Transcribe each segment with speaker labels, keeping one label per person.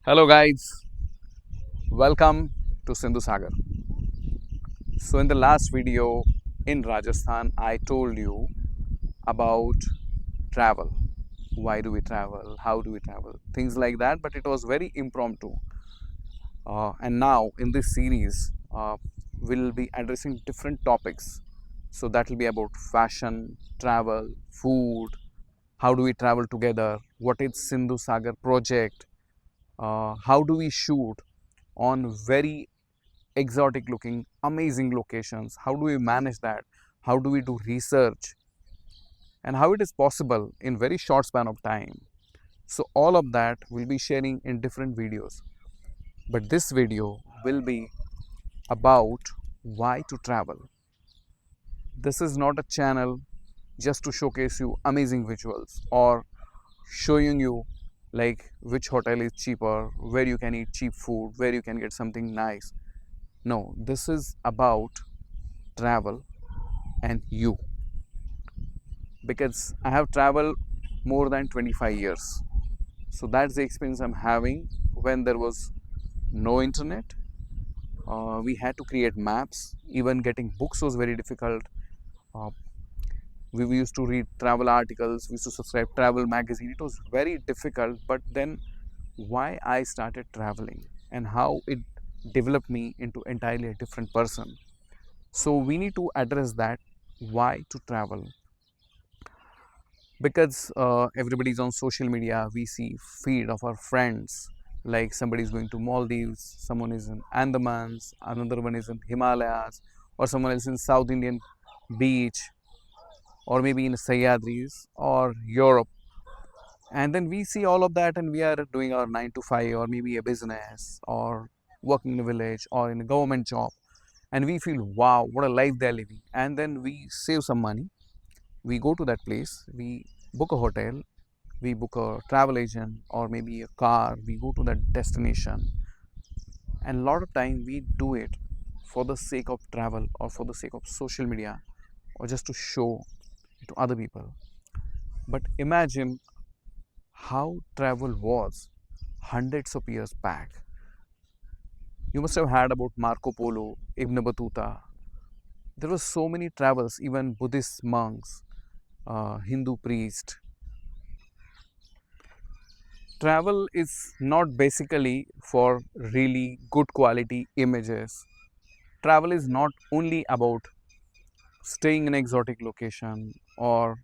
Speaker 1: Hello guys, welcome to Sindhu Sagar. So in the last video in Rajasthan, I told you about travel. Why do we travel? How do we travel? Things like that, but it was very impromptu. And now in this series, we'll be addressing different topics. So that will be about fashion, travel, food, how do we travel together, what is Sindhu Sagar project, how do we shoot on very exotic looking amazing locations, how do we manage that, how do we do research, and how it is possible in very short span of time. So all of that we'll be sharing in different videos, but this video will be about why to travel. This is not a channel just to showcase you amazing visuals or showing you like which hotel is cheaper, where you can eat cheap food, where you can get something nice. No, this is about travel and you, because I have traveled more than 25 years. So that's the experience I'm having. When there was no internet, we had to create maps. Even getting books was very difficult. Uh, we used to read travel articles, we used to subscribe travel magazine. It was very difficult, but then why I started traveling and how it developed me into entirely a different person. So we need to address that, why to travel, because everybody's on social media. We see feed of our friends, like somebody is going to Maldives, someone is in Andamans, another one is in Himalayas, or someone else in South Indian beach, or maybe in Sahyadris or Europe. And then we see all of that and we are doing our 9 to 5 or maybe a business or working in a village or in a government job, and we feel wow, what a life they're living. And then we save some money, we go to that place, we book a hotel, we book a travel agent or maybe a car, we go to that destination, and a lot of time we do it for the sake of travel or for the sake of social media or just to show to other people. But imagine how travel was hundreds of years back. You must have heard about Marco Polo, Ibn Battuta. There were so many travels, even Buddhist monks, Hindu priests. Travel is not basically for really good quality images. Travel is not only about staying in an exotic location or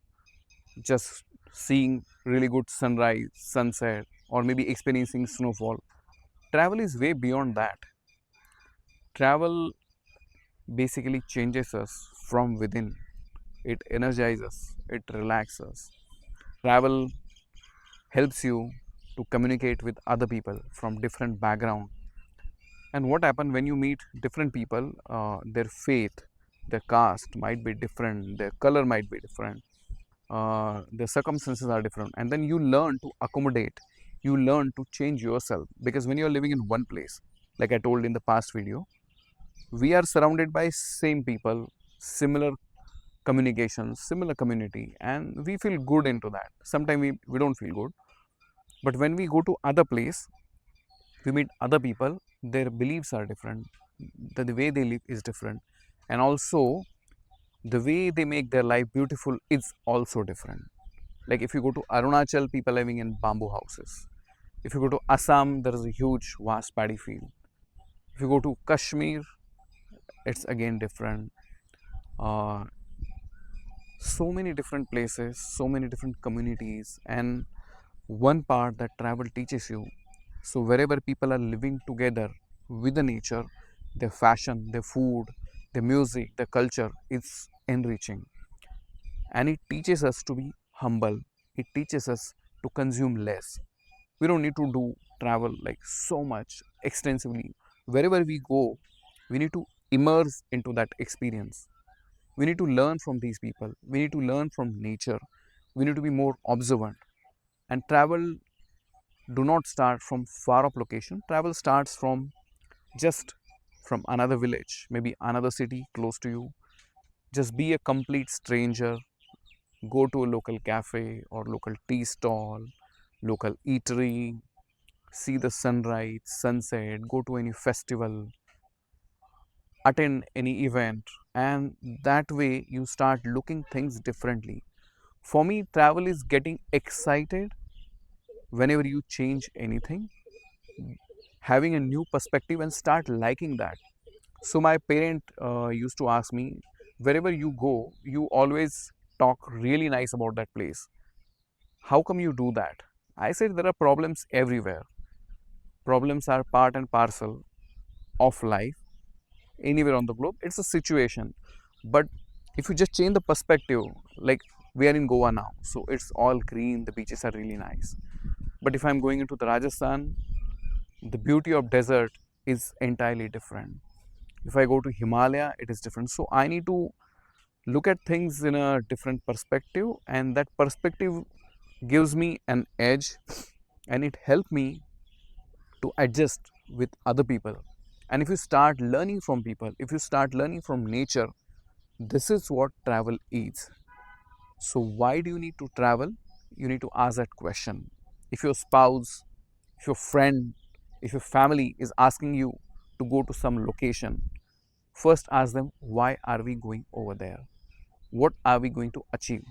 Speaker 1: just seeing really good sunrise, sunset, or maybe experiencing snowfall. Travel is way beyond that. Travel basically changes us from within. It energizes, it relaxes. Travel helps you to communicate with other people from different background. And what happens when you meet different people, their faith, their caste might be different, their color might be different, the circumstances are different, and then you learn to accommodate, you learn to change yourself. Because when you're living in one place, like I told in the past video, we are surrounded by same people, similar communications, similar community, and we feel good into that. Sometimes we don't feel good, but when we go to other place, we meet other people, their beliefs are different, the way they live is different, and also the way they make their life beautiful is also different. Like if you go to Arunachal, people living in bamboo houses. If you go to Assam, there is a huge vast paddy field. If you go to Kashmir, it's again different. uh, so many different places, so many different communities, and one part that travel teaches you. So wherever people are living together with the nature, their fashion, their food, their music, their culture is enriching, and it teaches us to be humble. It teaches us to consume less. We don't need to do travel like so much extensively. Wherever we go, we need to immerse into that experience. We need to learn from these people, we need to learn from nature, we need to be more observant. And travel do not start from far off location. Travel starts from just from another village, maybe another city close to you. Just be a complete stranger, go to a local cafe or local tea stall, local eatery, see the sunrise, sunset, go to any festival, attend any event, and that way you start looking things differently. For me, travel is getting excited whenever you change anything, having a new perspective and start liking that. So my parent used to ask me, wherever you go, you always talk really nice about that place. How come you do that? I said there are problems everywhere. Problems are part and parcel of life anywhere on the globe. It's a situation. But if you just change the perspective, like we are in Goa now, so it's all green, the beaches are really nice. But if I'm going into the Rajasthan, the beauty of desert is entirely different. If I go to Himalaya, it is different. So I need to look at things in a different perspective, and that perspective gives me an edge, and it helped me to adjust with other people. And if you start learning from people, if you start learning from nature, this is what travel is. So why do you need to travel? You need to ask that question. If your spouse, if your friend, if your family is asking you to go to some location, first ask them, why are we going over there? What are we going to achieve?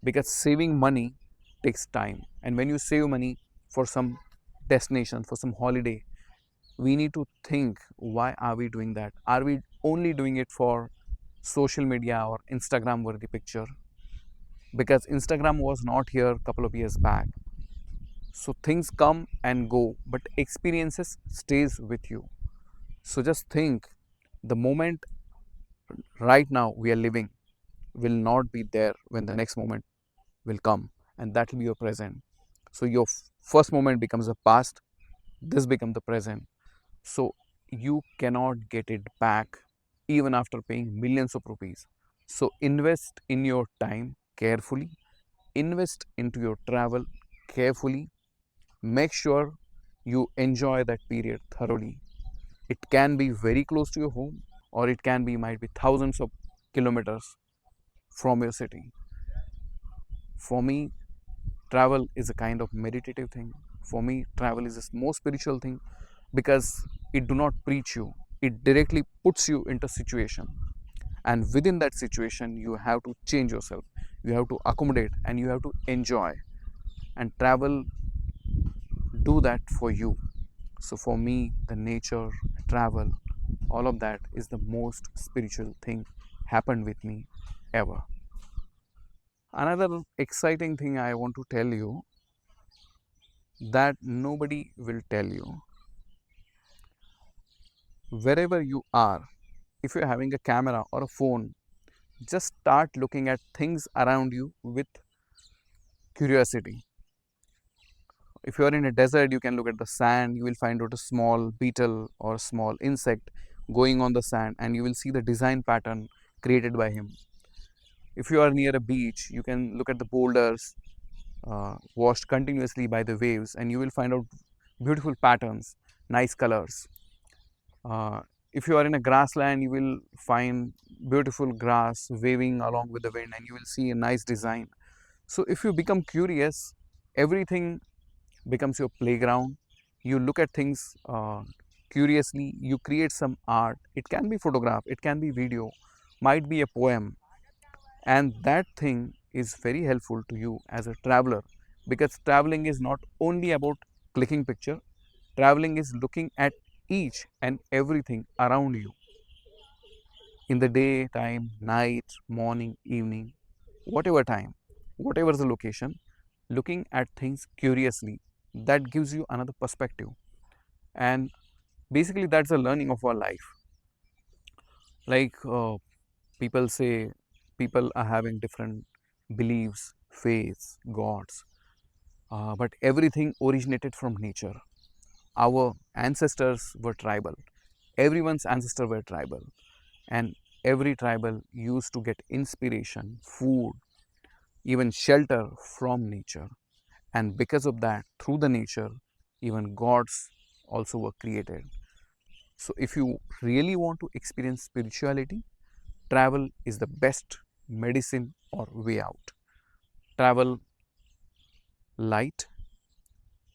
Speaker 1: Because saving money takes time, and when you save money for some destination, for some holiday, we need to think, why are we doing that? Are we only doing it for social media or Instagram worthy picture? Because Instagram was not here a couple of years back. So things come and go, but experiences stays with you. So just think, the moment right now we are living will not be there when the next moment will come, and that will be your present. So your first moment becomes the past, this becomes the present. So you cannot get it back even after paying millions of rupees. So invest in your time carefully, invest into your travel carefully, make sure you enjoy that period thoroughly. It can be very close to your home, or it can be might be thousands of kilometers from your city. For me, travel is a kind of meditative thing. For me, travel is a more spiritual thing, because it do not preach you, it directly puts you into situation, and within that situation you have to change yourself, you have to accommodate, and you have to enjoy, and travel do that for you. So for me, the nature, travel, all of that is the most spiritual thing happened with me ever. Another exciting thing I want to tell you, that nobody will tell you. Wherever you are, if you're having a camera or a phone, just start looking at things around you with curiosity. If you are in a desert, you can look at the sand, you will find out a small beetle or small insect going on the sand, and you will see the design pattern created by him. If you are near a beach, you can look at the boulders washed continuously by the waves, and you will find out beautiful patterns, nice colors. Uh, if you are in a grassland, you will find beautiful grass waving along with the wind, and you will see a nice design. So if you become curious, everything becomes your playground. You look at things curiously, you create some art. It can be photograph, it can be video, might be a poem, and that thing is very helpful to you as a traveler, because traveling is not only about clicking picture, traveling is looking at each and everything around you, in the daytime, night, morning, evening, whatever time, whatever the location, looking at things curiously, that gives you another perspective. And basically that's the learning of our life. Like people say, people are having different beliefs, faiths, gods, but everything originated from nature. Our ancestors were tribal, everyone's ancestor were tribal, and every tribal used to get inspiration, food, even shelter from nature. And because of that, through the nature, even gods also were created. So if you really want to experience spirituality, travel is the best medicine or way out. Travel light,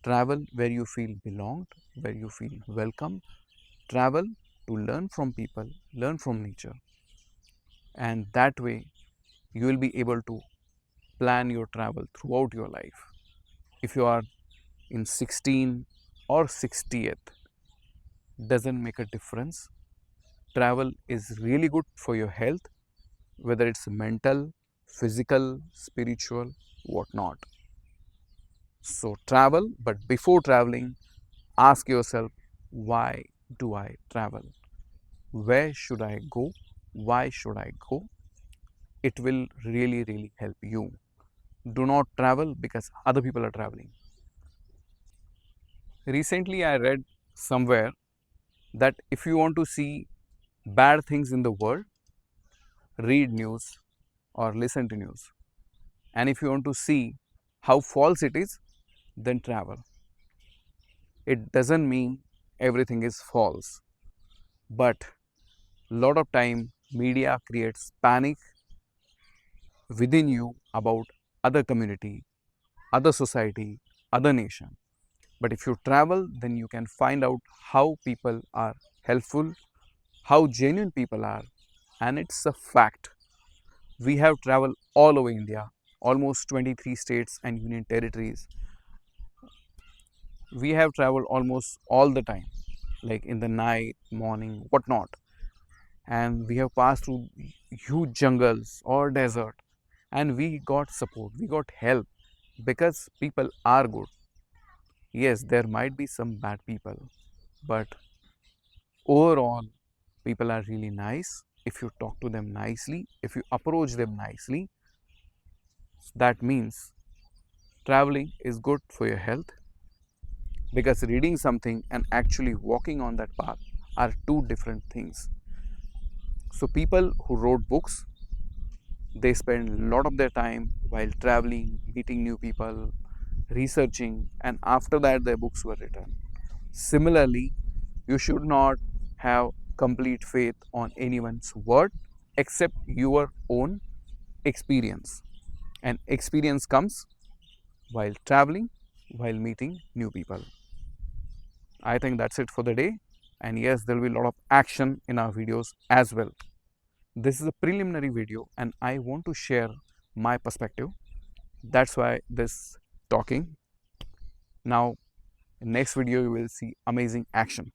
Speaker 1: Travel where you feel belonged, where you feel welcome. Travel to learn from people, learn from nature, and that way you will be able to plan your travel throughout your life. If you are in 16 or 60th, doesn't make a difference. Travel is really good for your health, whether it's mental, physical, spiritual, whatnot. So travel, but before traveling, ask yourself, why do I travel? Where should I go? Why should I go? It will really, really help you. Do not travel because other people are traveling. Recently, I read somewhere that if you want to see bad things in the world, read news or listen to news. And if you want to see how false it is, then travel. It doesn't mean everything is false, but lot of time media creates panic within you about other community, other society, other nation. But if you travel, then you can find out how people are helpful, how genuine people are, and it's a fact. We have traveled all over India, almost 23 states and union territories. We have traveled almost all the time, like in the night, morning, whatnot. And we have passed through huge jungles or desert, and we got support, we got help because people are good. Yes, there might be some bad people, but overall, people are really nice. If you talk to them nicely, if you approach them nicely, that means traveling is good for your health, because reading something and actually walking on that path are two different things. So, people who wrote books, they spend a lot of their time while traveling, meeting new people, researching, and after that, their books were written. Similarly, you should not have complete faith on anyone's word except your own experience. And experience comes while traveling, while meeting new people. I think that's it for the day. And yes, there will be a lot of action in our videos as well. This is a preliminary video and I want to share my perspective. That's why this talking. Now, in next video, you will see amazing action.